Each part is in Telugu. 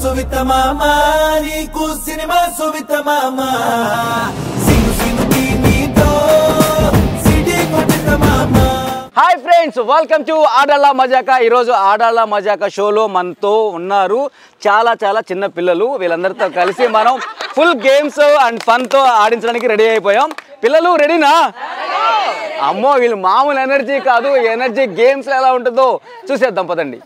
సువిత మామా నీకు సినిమా సువిత మామా సిను సిను నీతో సిటీ కొట్టిత మామా. Hi friends, welcome to Adalla Majaka. ఈరోజు ఆడాళ్ళ మజాకా షోలో మనతో ఉన్నారు చాలా చాలా చిన్న పిల్లలు. వీళ్ళందరితో కలిసి మనం ఫుల్ గేమ్స్ అండ్ ఫన్తో ఆడించడానికి రెడీ అయిపోయాం. పిల్లలు రెడీనా? అమ్మో, వీళ్ళు మామూలు ఎనర్జీ కాదు. ఎనర్జీ గేమ్స్ ఎలా ఉంటుందో చూసేద్దాం పదండి.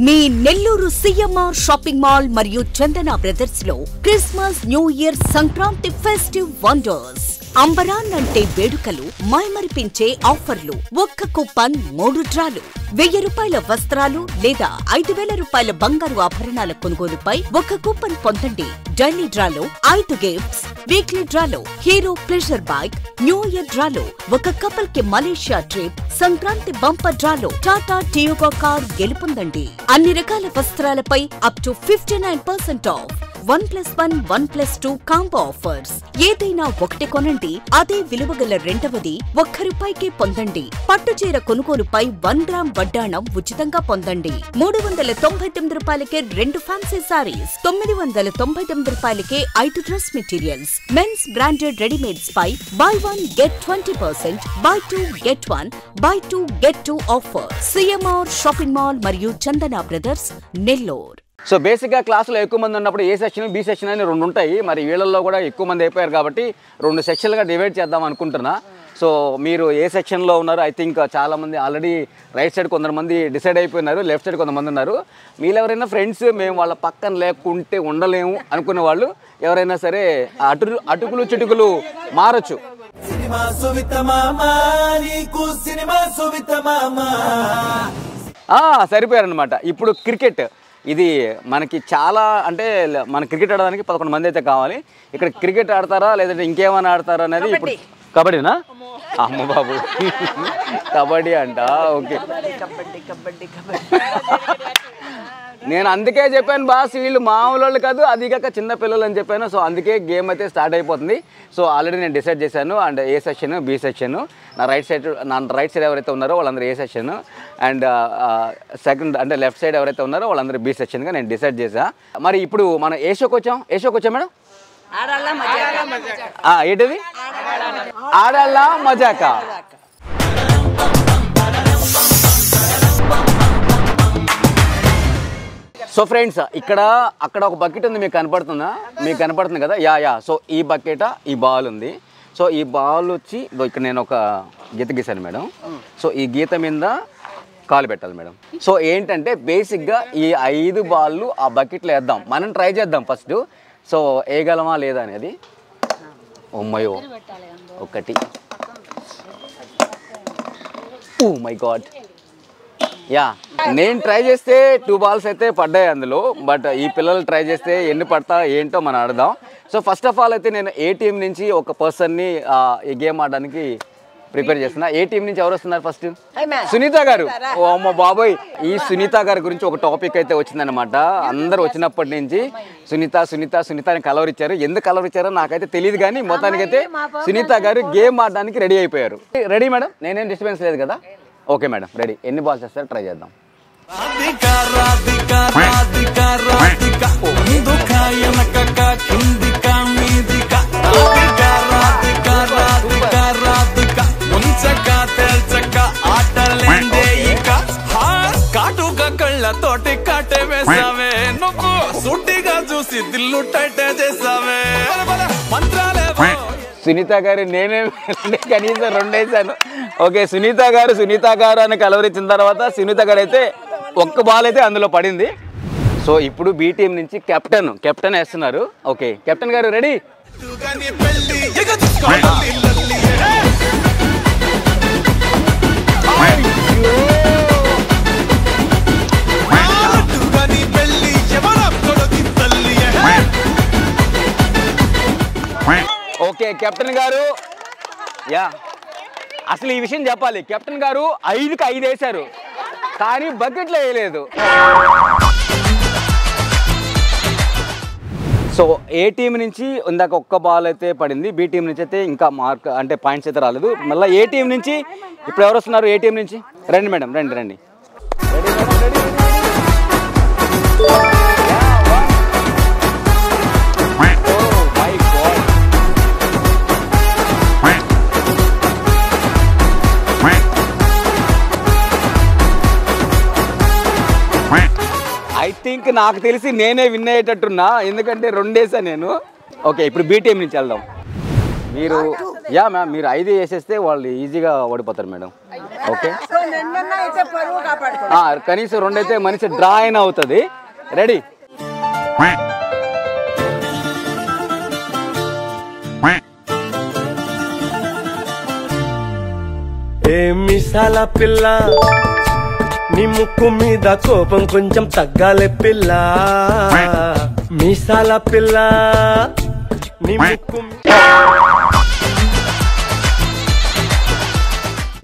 మీ నెల్లూరు సిఎంఆర్ షాపింగ్ మాల్ మరియు చందన బ్రదర్స్ లో Christmas, new year, Sankranti festive wonders. అంబరాన్ అంటే వేడుకలు, మైమరిపించే ఆఫర్లు, ఒక్క కూపన్ 3 డ్రాలు, 1000 రూపాయల వస్త్రాలు లేదా 5000 రూపాయల బంగారు ఆభరణాల కొనుగోలుపై 1 కూపన్ పొందండి. డైలీ డ్రాలో 5 గిఫ్ట్స్, వీక్లీ డ్రాలో hero pleasure bike, new year డ్రాలో 1 కపుల్ కి మలేషియా ట్రిప్, సంక్రాంతి బంపర్ డ్రాలో టాటా టియోగో కార్ గెలుపొందండి. అన్ని రకాల వస్త్రాలపై up to 59% off. 1+1, 1+2 combo offers. ఏదైనా ఒకటి కొనండి, అదే విలువగల రెండవది ₹1 పొందండి. పట్టుచీర కొనుగోలుపై 1 గ్రామ్ వడ్డాణం ఉచితంగా పొందండి. 399 రూపాయలకే 2 ఫ్యాన్సీ సారీస్, 999 రూపాయలకే 5 dress materials. Mens branded readymades పై buy 1 get 20%, buy 2 get 1, buy 2 get 2 offer. CMR shopping mall మరియు చందన బ్రదర్స్, నెల్లూరు. సో బేసిక్గా క్లాసులో ఎక్కువ మంది ఉన్నప్పుడు ఏ సెక్షన్, బి సెక్షన్ అని 2 ఉంటాయి. మరి వీళ్ళల్లో కూడా ఎక్కువ మంది అయిపోయారు కాబట్టి 2 సెక్షన్లుగా డివైడ్ చేద్దాం అనుకుంటున్నా. సో మీరు ఏ సెక్షన్లో ఉన్నారు? ఐ థింక్ చాలామంది ఆల్రెడీ రైట్ సైడ్ కొంతమంది డిసైడ్ అయిపోయినారు, లెఫ్ట్ సైడ్ కొంతమంది ఉన్నారు. మీరు ఎవరైనా ఫ్రెండ్స్, మేము వాళ్ళ పక్కన లేకుంటే ఉండలేము అనుకునే వాళ్ళు ఎవరైనా సరే అటుకులు చిటుకులు మారచ్చు. సినిమా సువిత మామా నీకు సినిమా సువిత మామా. సరిపోయారనమాట. ఇప్పుడు క్రికెట్, ఇది మనకి చాలా అంటే మన క్రికెట్ ఆడడానికి 11 మంది అయితే కావాలి. ఇక్కడ క్రికెట్ ఆడతారా లేదంటే ఇంకేమైనా ఆడతారా అనేది ఇప్పుడు. కబడ్డీనా? అమ్మ బాబు, కబడ్డీ అంట. ఓకే, నేను అందుకే చెప్పాను బాస్, వీళ్ళు మామూలు వాళ్ళు కాదు, అది కాక చిన్న పిల్లలు అని చెప్పాను. సో అందుకే గేమ్ అయితే స్టార్ట్ అయిపోతుంది. సో ఆల్రెడీ నేను డిసైడ్ చేశాను. And A section, B section. నా రైట్ సైడ్ ఎవరైతే ఉన్నారో వాళ్ళందరూ ఏ సెక్షన్, అండ్ సెకండ్ అంటే లెఫ్ట్ సైడ్ ఎవరైతే ఉన్నారో వాళ్ళందరూ బి సెక్షన్గా నేను డిసైడ్ చేశా. మరి ఇప్పుడు మనం ఏ షోకి వచ్చాం మేడం? ఏంటిది? ఆడాళ్ళ మజాకా. సో ఫ్రెండ్స్, అక్కడ ఒక బకెట్ ఉంది, మీకు కనపడుతుందా? మీకు కనపడుతుంది కదా? యా. సో ఈ బకెట్, ఈ బాల్ ఉంది. సో ఈ బాల్ వచ్చి ఇక్కడ నేను ఒక గీత గీసాను మేడం. సో ఈ గీత మీద కాలు పెట్టాలి మేడం. సో ఏంటంటే బేసిక్గా ఈ 5 బాళ్ళు ఆ బకెట్లో వేద్దాం. మనం ట్రై చేద్దాం ఫస్ట్. సో వేయగలమా లేదా అనేది. ఓమ్మయ్యో, 1. Oh my God. యా, నేను ట్రై చేస్తే 2 బాల్స్ అయితే పడ్డాయి అందులో. బట్ ఈ పిల్లలు ట్రై చేస్తే ఎన్ని పడతా ఏంటో మనం ఆడదాం. సో ఫస్ట్ ఆఫ్ ఆల్ అయితే నేను ఏ టీం నుంచి ఒక పర్సన్ని ఈ గేమ్ ఆడడానికి ప్రిపేర్ చేస్తున్నా. ఏ టీం నుంచి ఎవరు వస్తున్నారు? ఫస్ట్ సునీత గారు. ఓ అమ్మ బాబోయ్, ఈ సునీత గారి గురించి ఒక టాపిక్ అయితే వచ్చిందనమాట. అందరూ వచ్చినప్పటి నుంచి సునీత అని కలవరిచ్చారు. ఎందుకు కలవరిచ్చారో నాకైతే తెలియదు, కానీ మొత్తానికైతే సునీత గారు గేమ్ ఆడడానికి రెడీ అయిపోయారు. Ready madam? నేనేం డిస్టర్బెన్స్ లేదు కదా? Okay madam, ready. ఎన్ని బాల్స్ వేస్తారు ట్రై చేద్దాం. తోటి కాటే వేసావే నువ్వు, సుట్టిగా చూసి దిల్లు టైట్ చేసావే మంత్రాలే. సునీత గారు నేనే కనీసం 2 వేసాను. ఓకే, సునీత గారు అని కలవరించిన తర్వాత సునీత గారు అయితే 1 బాల్ అయితే అందులో పడింది. సో ఇప్పుడు బి టీం నుంచి కెప్టెన్ వేస్తున్నారు. ఓకే, కెప్టెన్ గారు రెడీ? ఓకే కెప్టెన్ గారు. యా, అసలు ఈ విషయం చెప్పాలి. కెప్టెన్ గారు 5కి 5 వేశారు, కానీ బకెట్లో వేయలేదు. సో ఏ టీం నుంచి ఇందాక 1 బాల్ అయితే పడింది, బి టీం నుంచి అయితే ఇంకా మార్క్ అంటే పాయింట్స్ అయితే రాలేదు. మళ్ళీ ఏ టీం నుంచి ఇప్పుడు ఎవరు వస్తున్నారు? ఏ టీం నుంచి రండి మేడం, రండి. థింక్ నాకు తెలిసి నేనే విన్ అయ్యేటట్టున్నా, ఎందుకంటే 2 వేసా నేను. ఓకే, ఇప్పుడు బి టీం నుంచి వెళ్దాం. మీరు మ్యామ్ మీరు 5 వేసేస్తే వాళ్ళు ఈజీగా ఓడిపోతారు మేడం. ఓకే, కనీసం 2 అయితే మనిషి డ్రా అయినా అవుతుంది. రెడీ? ఏ మిసాల పిల్ల, నీ ముక్కు మీద కోపం కొంచెం తగ్గాలే పిల్ల. మిసాల పిల్ల, నీ ముక్కు.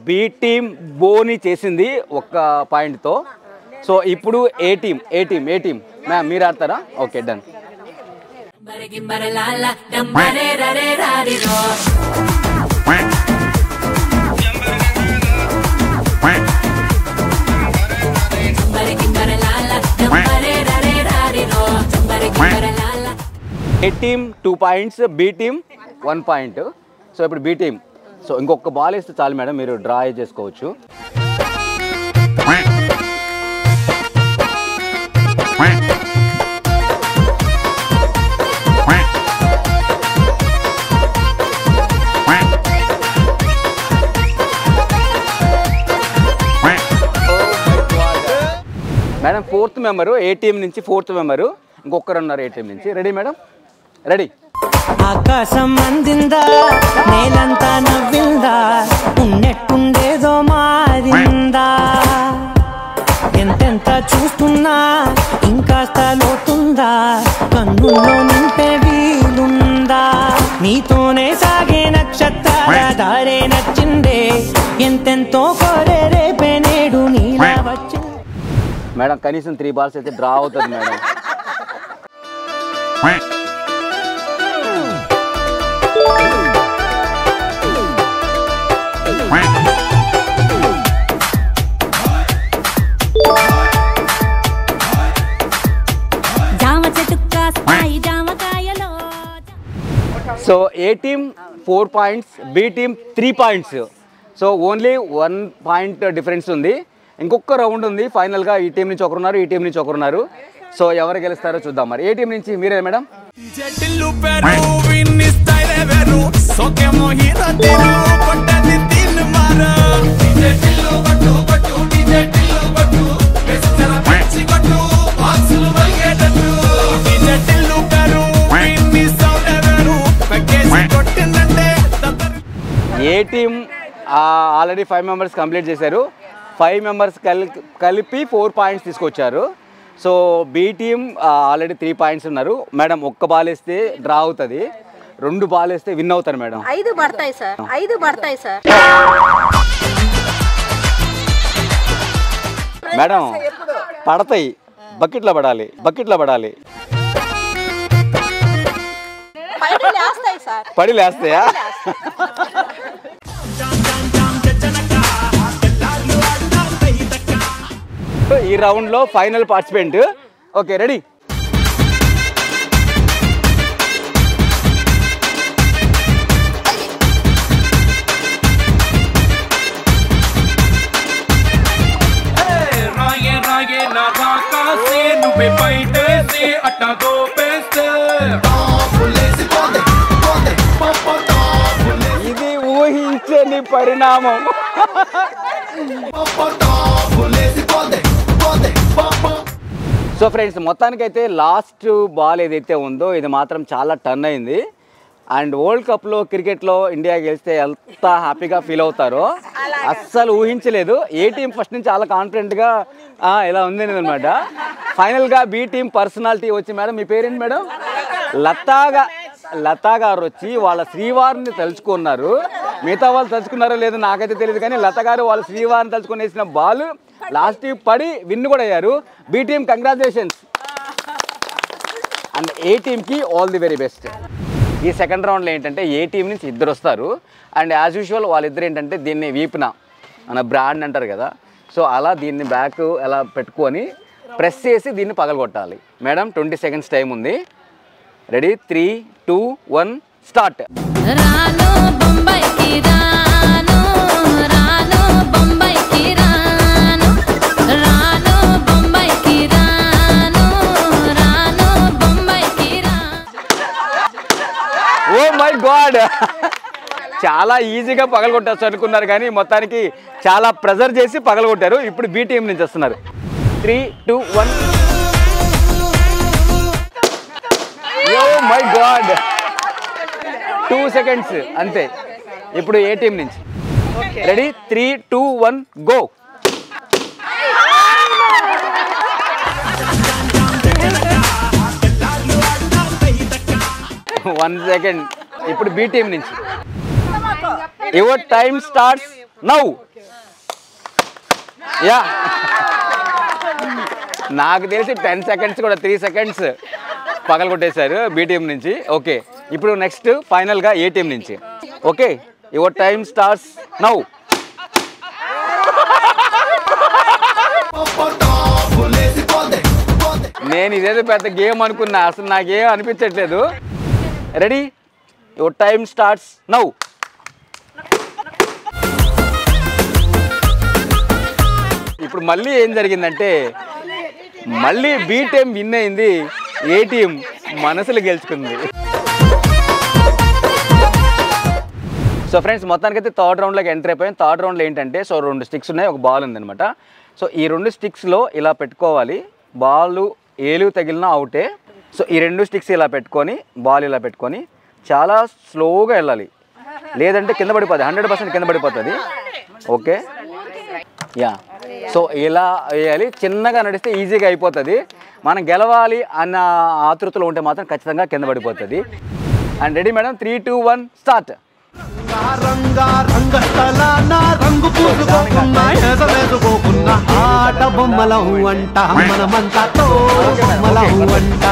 బి టీం బోని చేసింది 1 పాయింట్తో. సో ఇప్పుడు ఏ టీం మ్యామ్ మీరు ఆడతారా? Okay, done. A team 2 points, B team 1 point. So ఇప్పుడు బి టీం, సో ఇంకొక బాల్ వేస్తే చాలు మేడం, మీరు డ్రా చేసుకోవచ్చు. మేడం 4th మెంబరు ఏ టీం నుంచి, 4th మెంబరు ఇంకొకరు ఉన్నారు ఏ టీం నుంచి. Ready madam? రెడీ? ఆకాశం అందిందా, నేలంతా నవ్విందా, ఉన్నట్టుండేదో మారిందా, ఎంతెంత చూస్తున్నా ఇంకాస్త లోతుందా, కన్నుల్లో నింపే వీలుందా, నీతోనే సాగే నక్షత్రాల దారే నచ్చిందే, ఎంతెంతో కోరే రేపే నేడు నీలా వచ్చి. మేడం కనీసం 3 బాల్స్ అయితే డ్రా అవుతుంది madam. So A team 4 points, B team 3 points. So only 1 point difference ఉంది. ఇంకొక రౌండ్ ఉంది ఫైనల్గా. ఈ టీం నుంచి ఒకరున్నారు, ఈ టీం నుంచి ఒకరున్నారు. సో ఎవరు గెలుస్తారో చూద్దాం. మరి ఏ టీం నుంచి మీరే madam? A team already 5 members complete చేశారు. 5 మెంబర్స్ కలిపి 4 పాయింట్స్ తీసుకొచ్చారు. So B team already 3 points ఉన్నారు. మేడం 1 బాల్ వేస్తే డ్రా అవుతుంది, 2 బాల్ వేస్తే విన్ అవుతారు మేడం. 5 పడతాయి సార్, 5 పడతాయి సార్. మేడం పడతాయి, బకెట్లో పడాలి, బకెట్లో పడాలి. పడి లేస్తాయా? ఈ రౌండ్ లో ఫైనల్ పార్టిసిపెంట్. Okay, ready? ఇది ఊహించని పరిణామం. సో ఫ్రెండ్స్, మొత్తానికైతే లాస్ట్ బాల్ ఏదైతే ఉందో ఇది మాత్రం చాలా టర్న్ అయింది. అండ్ వరల్డ్ కప్లో క్రికెట్లో ఇండియా గెలిస్తే ఎంత హ్యాపీగా ఫీల్ అవుతారో అస్సలు ఊహించలేదు. ఏ టీం ఫస్ట్ నుంచి చాలా కాన్ఫిడెంట్గా ఇలా ఉంది అనమాట. ఫైనల్గా బి టీం పర్సనాలిటీ వచ్చి, మేడం మీ పేరేంటి మేడం? లతా గారు వచ్చి వాళ్ళ శ్రీవారిని తలుచుకున్నారు. మిగతా వాళ్ళు తలుచుకున్నారో లేదో నాకైతే తెలియదు, కానీ లత గారు వాళ్ళ శ్రీవారిని తలుచుకొని వేసిన బాల్ లాస్ట్ పడి విన్ కూడా అయ్యారు. B team congratulations. And A టీంకి ఆల్ ది వెరీ బెస్ట్. ఈ సెకండ్ రౌండ్లో ఏంటంటే ఏ టీం నుంచి 2 వస్తారు. అండ్ యాజ్ యూజువల్ వాళ్ళిద్దరు ఏంటంటే దీన్ని వీపున మన బ్రాండ్ అంటారు కదా, సో అలా దీన్ని బ్యాక్ అలా పెట్టుకొని ప్రెస్ చేసి దీన్ని పగలగొట్టాలి. మేడం 20 సెకండ్స్ టైం ఉంది. రెడీ? 3, 2, 1 స్టార్ట్. గాడ్, చాలా ఈజీగా పగలగొట్టచ్చు అనుకున్నారు కానీ మొత్తానికి చాలా ప్రెజర్ చేసి పగలగొట్టారు. ఇప్పుడు బి టీం నుంచి వస్తున్నారు. 3, 2, 1. ఓ మై గాడ్, 2 seconds అంతే. ఇప్పుడు ఏ టీం నుంచి? రెడీ? 3, 2, 1 గో. 1 second. ఇప్పుడు బి టీం నుంచి. Your time starts now. Yeah, నాకు తెలిసి 10 seconds కూడా 3 seconds పగలగొట్టేశారు బి టీం నుంచి. ఓకే, ఇప్పుడు నెక్స్ట్ ఫైనల్గా ఏ టీం నుంచి. Okay, your time starts now. నేను ఇదేదో పెద్ద గేమ్ అనుకున్నా, అసలు నాకేం అనిపించట్లేదు. Ready? Your time starts now. ఇప్పుడు మళ్ళీ ఏం జరిగిందంటే మళ్ళీ బి టీం విన్ అయింది, ఏ టీం మనసులు గెలుచుకుంది. సో ఫ్రెండ్స్, మొత్తానికైతే థర్డ్ రౌండ్లోకి ఎంటర్ అయిపోయాం. థర్డ్ రౌండ్లో ఏంటంటే, సో 2 స్టిక్స్ ఉన్నాయి, ఒక బాల్ ఉందనమాట. సో ఈ 2 స్టిక్స్లో ఇలా పెట్టుకోవాలి. బాల్ ఏలు తగిలినా అవుటే. సో ఈ 2 స్టిక్స్ ఇలా పెట్టుకొని, బాల్ ఇలా పెట్టుకొని చాలా స్లోగా వెళ్ళాలి, లేదంటే కింద పడిపోతుంది, 100% కింద పడిపోతుంది. Okay, yeah. సో ఇలా వేయాలి, చిన్నగా నడిస్తే ఈజీగా అయిపోతుంది. మనం గెలవాలి అన్న ఆతృతలో ఉంటే మాత్రం ఖచ్చితంగా కింద పడిపోతుంది. And ready madam? 3, 2, 1 స్టార్ట్. ఆట బొమ్మలవు అంట మనమంతా బొమ్మలవు అంట.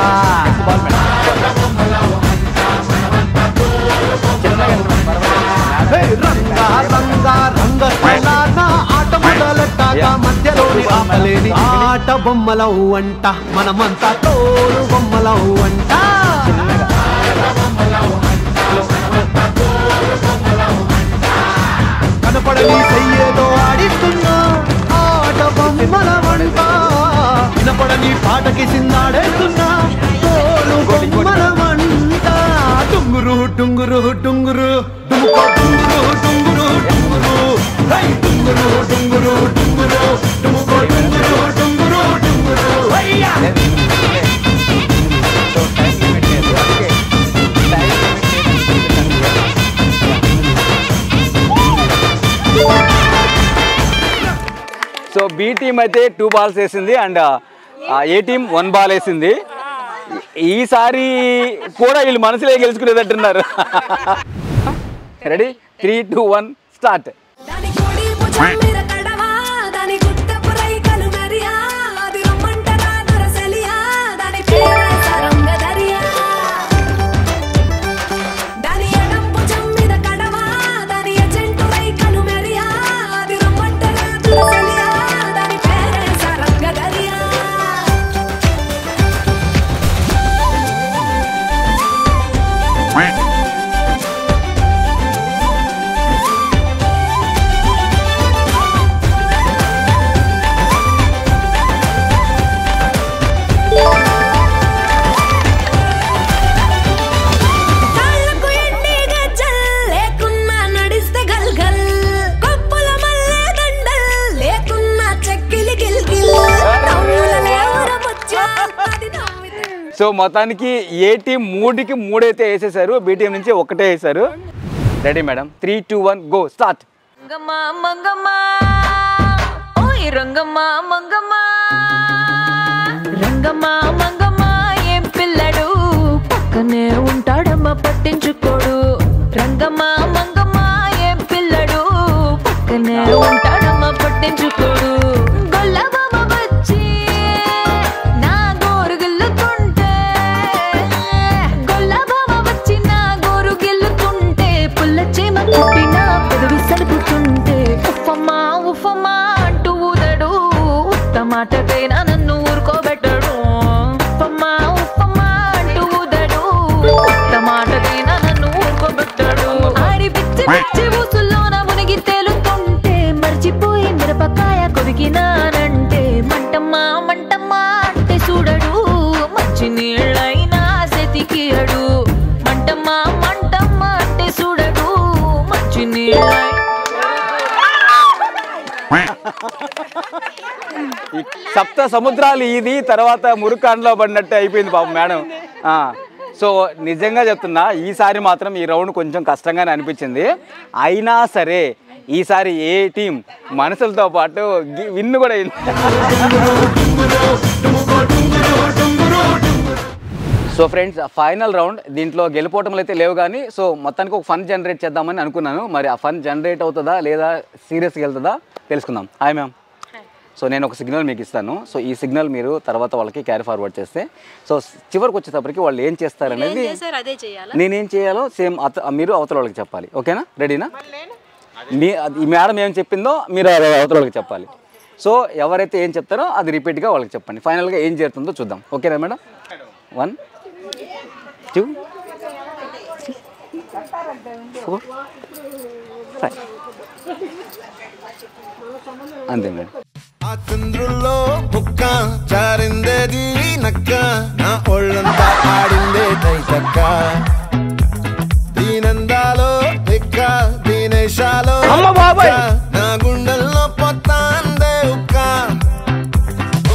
రంగా రంగా రంగ ఆట మొదలెట్టాగా మధ్యలోని ఆపలేని ఆట బొమ్మలవు అంట మనమంతా తోలు బొమ్మలవు అంట. కనపడని చెయ్యేదో ఆడిస్తున్నా ఆట బొమ్మల వంట. వినపడని పాటకి సిందాడేస్తున్నా తోలు బొమ్మల వంట. టుంగురు టుంగురు టుంగురు డుముకో టుంగురు టుంగురు టుంగురు హై టుంగురు టుంగురు టుంగురు డుముకో టుంగురు టుంగురు టుంగురు హయ్యా. సో బి టీం అయితే 2 balls వేసింది అండ్ ఏ టీం 1 ball వేసింది. ఈసారి కూడా వీళ్ళు మనసులే గెలుచుకునేటట్టున్నారు. రెడీ? 3, 2, 1 స్టార్ట్. సో మొత్తానికి ఏ టీం 3కి 3 అయితే వేసేసారు, బి టీం నుంచి 1 వేసారు. Ready madam? 3, 2, 1 go start. ఏం పిల్లడు పక్కనే ఉంటాడమ్మా పట్టించుకోడు. రంగమ్మా మంగమ్మా ఏం పిల్లడు పక్కనే ఉంటాడమ్మా పట్టించుకోడు. మాటకైనా నన్ను ఊరుకోబెట్టడు. ఉప్పమ్మా ఉప్పమ్మా అంటూ ఊదడు, ఉత్త మాటకైనా నన్ను ఊరుకోబెట్టడు. ఆడి పిచ్చి పిచ్చి ఊసుల్లోన మునిగి తేలుతుంటే మర్చిపోయి మిరపకాయ కొరికినానంటే మంటమ్మా మంటమ్మా అంటే చూడడు. మంచి నీళ్ళైనా సెతికియడు. మంటమ్మా మంటమ్మా సప్త సముద్రాలు ఇది తర్వాత మురుకాండ్లో పడినట్టు అయిపోయింది పాపం మేడం. సో నిజంగా చెప్తున్నా, ఈసారి మాత్రం ఈ రౌండ్ కొంచెం కష్టంగానే అనిపించింది. అయినా సరే ఈసారి ఏ టీం మనసులతో పాటు విన్ కూడా అయింది. So friends, final round. దీంట్లో గెలుపోవటంలో అయితే లేవు కానీ సో మొత్తానికి ఒక ఫన్ జనరేట్ చేద్దామని అనుకున్నాను. మరి ఆ ఫన్ జనరేట్ అవుతుందా లేదా సీరియస్గా వెళ్తుందా తెలుసుకుందాం. Hi ma'am. సో నేను ఒక సిగ్నల్ మీకు ఇస్తాను. సో ఈ సిగ్నల్ మీరు తర్వాత వాళ్ళకి క్యారీ ఫార్వర్డ్ చేస్తే సో చివరికి వచ్చేటప్పటికి వాళ్ళు ఏం చేస్తారనేది నేనేం చేయాలో సేమ్ మీరు అవతల వాళ్ళకి చెప్పాలి. ఓకేనా? రెడీనా? ఈ మేడం ఏం చెప్పిందో మీరు అవతల వాళ్ళకి చెప్పాలి. సో ఎవరైతే ఏం చెప్తారో అది రిపీట్గా వాళ్ళకి చెప్పండి. ఫైనల్గా ఏం జరుగుతుందో చూద్దాం. ఓకేనా మేడం? 1 2 3 4 5 అంతే మేడం. ఆ చంద్రుల్లో బుక్క చారిందేది నక్క, నా ఒళ్ళంతా ఆడిందే తైతక్క, దీనందాలో ఎక్క దీనేశాలో నా గుండెల్లో పొత్తాందే ఉక్క.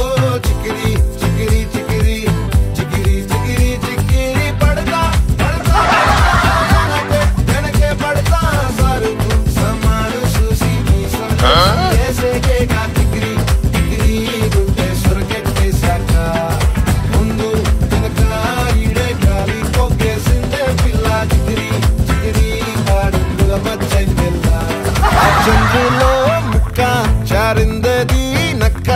ఓ చికిరి చికిరి చికిరి చికిరి చికిరి చికిరి పడతా పడతా వెనకే పడతా సరుకు సమాను చూసి వేసేకేగా చికిరి చికిరి గుండె సొరకెట్టేశాక ముందు వెనక ఈడే గాలి కొక్కేసిందే పిల్ల చికిరి చికిరి ఆడుగుల మచ్చై పిల్ల. ఆ చంద్రులో ముక్క చారిందేది నక్క,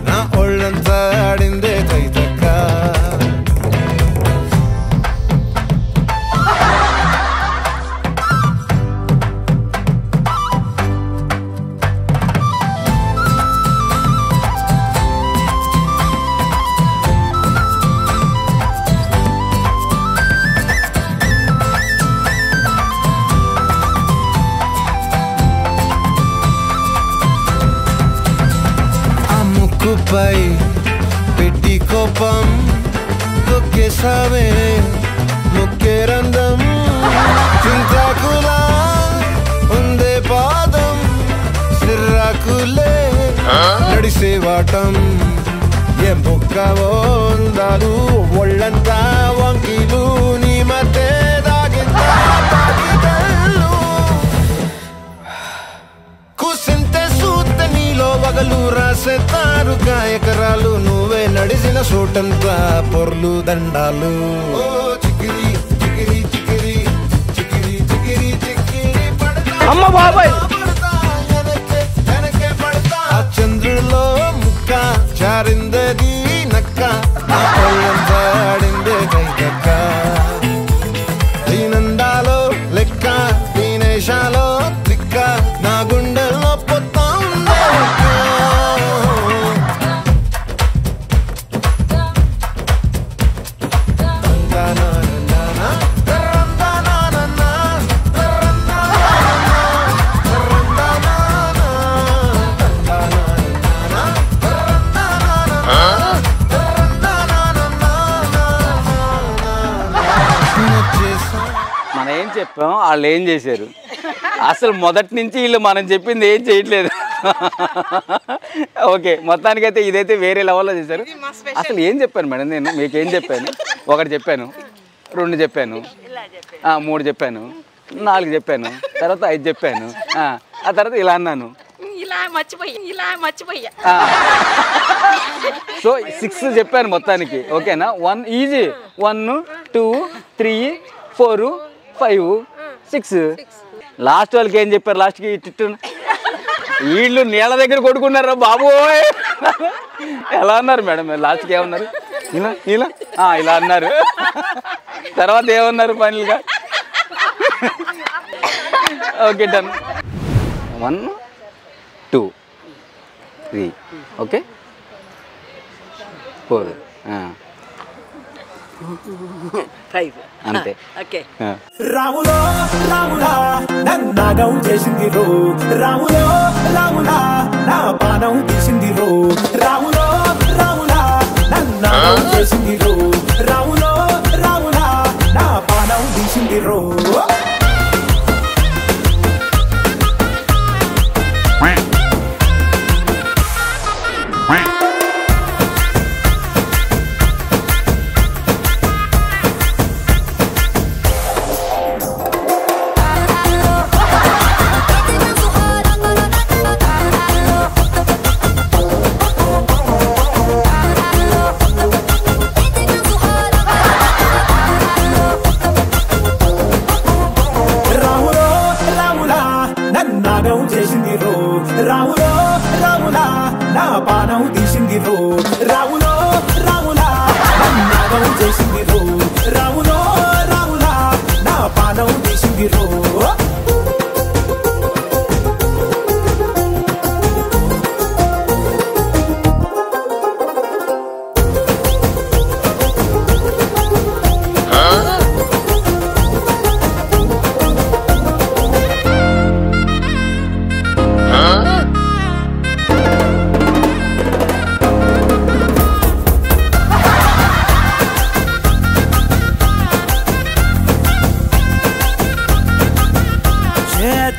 నా ఒళ్ళంతా ఆడిందే తైతక్క. ముక్కుపై పెట్టి కోపం తొక్కేసావే ముక్కే రంధం, చింతాకులా ఉందే పాదం సిర్రాకులే నడిసే వాటం. ఏ బొక్కవో అందాలు ఒళ్ళంతా వంకిలు నీ మధ్య దాగిందా తాగిదళ్ళు కూసింతే సూత నీలో వగలు రాసేతారు గాయకరాలు, నువ్వే నడిసిన చోటంతా పొర్లు దండాలు. ఓ చికిరి చికిరి చికిరి చికిరి చికిరి చికిరి పడతా అమ్మ బాబాయ్ పడతా వెనకే పడతా. ఆ చంద్రులో ముక్క చారిందేది నక్క, నా ఒళ్ళంతా ఆడిందే కైతక్క, దీనందాలో లెక్క దీనేశాలో దిక్క, నా గుండెల్లో పొత్తా ఉందే ఉక్క. మనం ఏం చెప్పాం, వాళ్ళు ఏం చేశారు. అసలు మొదటి నుంచి వీళ్ళు మనం చెప్పింది ఏం చేయట్లేదు. ఓకే, మొత్తానికైతే ఇదైతే వేరే లెవెల్లో చేశారు. అసలు ఏం చెప్పాను మేడం నేను మీకు? ఏం చెప్పాను? 1 చెప్పాను, 2 చెప్పాను, 3 చెప్పాను, 4 చెప్పాను, తర్వాత 5 చెప్పాను, ఆ తర్వాత ఇలా అన్నాను. సో 6 చెప్పాను మొత్తానికి. ఓకేనా? 1 ఈజీ. 1 2 3 4 5 6. లాస్ట్ వాళ్ళకి ఏం చెప్పారు? లాస్ట్కి టిట్టు వీళ్ళు నీళ్ళ దగ్గర కొడుకున్నారా బాబోయ్. ఎలా అన్నారు మేడం? లాస్ట్కి ఏమన్నారు? ఇలా ఇలా ఇలా అన్నారు. తర్వాత ఏమన్నారు ఫైనల్గా? Okay done. 1 2 3 ఓకే 4 5 అంతే. ఓకే. రాములో రాములా నన్నాగం చేసింది రో, రాములో రాములా నా పానం తీసింది రో, రాములో రాములా నన్నాగం చేసింది రో, రాములో రాములా నా పానం తీసింది రో.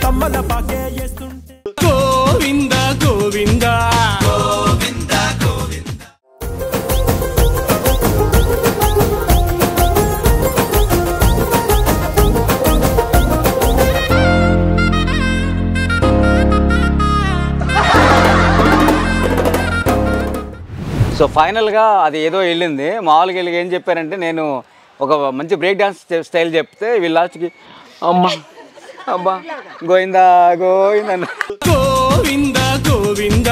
తమ్మల పాకే చేస్తుంటే గోవింద గోవింద గోవింద గోవింద. సో ఫైనల్గా అది ఏదో వెళ్ళింది. మామూలుగా వెళ్ళి ఏం చెప్పారంటే నేను ఒక మంచి బ్రేక్ డాన్స్ స్టైల్ చెప్తే వీళ్ళు లాస్ట్కి అమ్మా అబ్బా గోవిందా గోవింద గోవింద గోవింద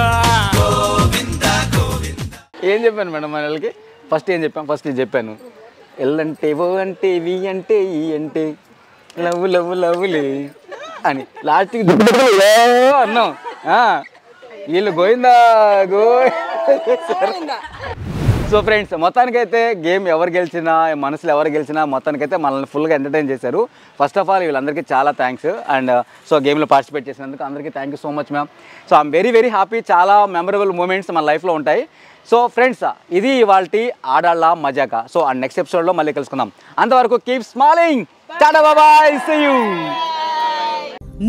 గోవింద గోవింద. ఏం చెప్పాను మేడం వాళ్ళకి? ఫస్ట్ ఏం చెప్పాను? ఫస్ట్ ఇది చెప్పాను, ఎల్ అంటే ఓ అంటే వి అంటే ఈ అంటే లవ్ లవ్ లవ్లే అని లాస్ట్కి అన్నాం. వీళ్ళు గోవిందా గోవింద. సో ఫ్రెండ్స్, మొత్తానికైతే గేమ్ ఎవరు గెలిచినా, మనసులో ఎవరు గెలిచినా మొత్తానికైతే మనల్ని ఫుల్గా ఎంటర్టైన్ చేశారు. ఫస్ట్ ఆఫ్ ఆల్ వీళ్ళందరికీ చాలా థ్యాంక్స్. అండ్ సో గేమ్లో పార్టిసిపేట్ చేసినందుకు అందరికీ thank you so much ma'am. So I'm very very happy. చాలా మెమరబుల్ మూమెంట్స్ మన లైఫ్లో ఉంటాయి. సో ఫ్రెండ్స్, ఇది ఇవాల్టి Adalla Majaka. So and next ఎపిసోడ్లో మళ్ళీ కలుసుకుందాం. అంతవరకు keep smiling. Tata bye, see you.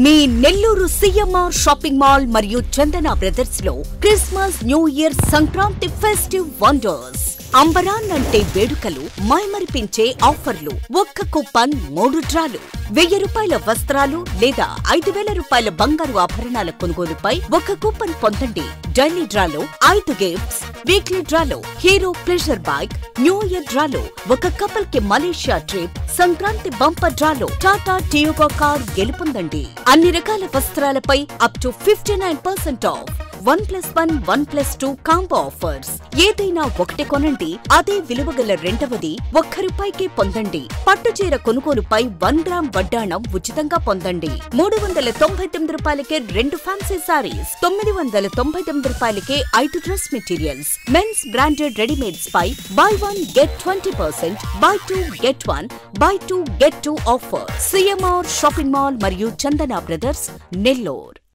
మీ నెల్లూరు సిఎంఆర్ షాపింగ్ మాల్ మరియు చందన బ్రదర్స్ లో Christmas, new year, Sankranti festive wonders. అంబరాన్ అంటే వేడుకలు, మైమరిపించే ఆఫర్లు, ఒక్క కూపన్ 3 డ్రాలు, 1000 రూపాయల వస్త్రాలు లేదా 5000 రూపాయల బంగారు ఆభరణాల కొనుగోలుపై 1 కూపన్ పొందండి. డైలీ డ్రాలో 5 గిఫ్ట్స్, వీక్లీ డ్రాలో hero pleasure bike, new year డ్రాలో 1 కపుల్ కి మలేషియా ట్రిప్, సంక్రాంతి బంపర్ డ్రాలో టాటా టియోగో కార్ గెలుపొందండి. అన్ని రకాల వస్త్రాలపై up to 59% off. 1+1, 1+2 combo offers. ఏదైనా ఒకటి కొనండి, అదే విలువగల రెండవది ₹1 పొందండి. పట్టుచీర కొనుగోలుపై 1 గ్రామ్ వడ్డాణం ఉచితంగా పొందండి. 399 రూపాయలకే 2 ఫ్యాన్సీ సారీస్, 999 రూపాయలకే 5 dress materials. Mens branded readymades పై buy 1 get 20%, buy 2 get 1, buy 2 get 2 offer. CMR shopping mall మరియు చందన బ్రదర్స్, నెల్లూరు.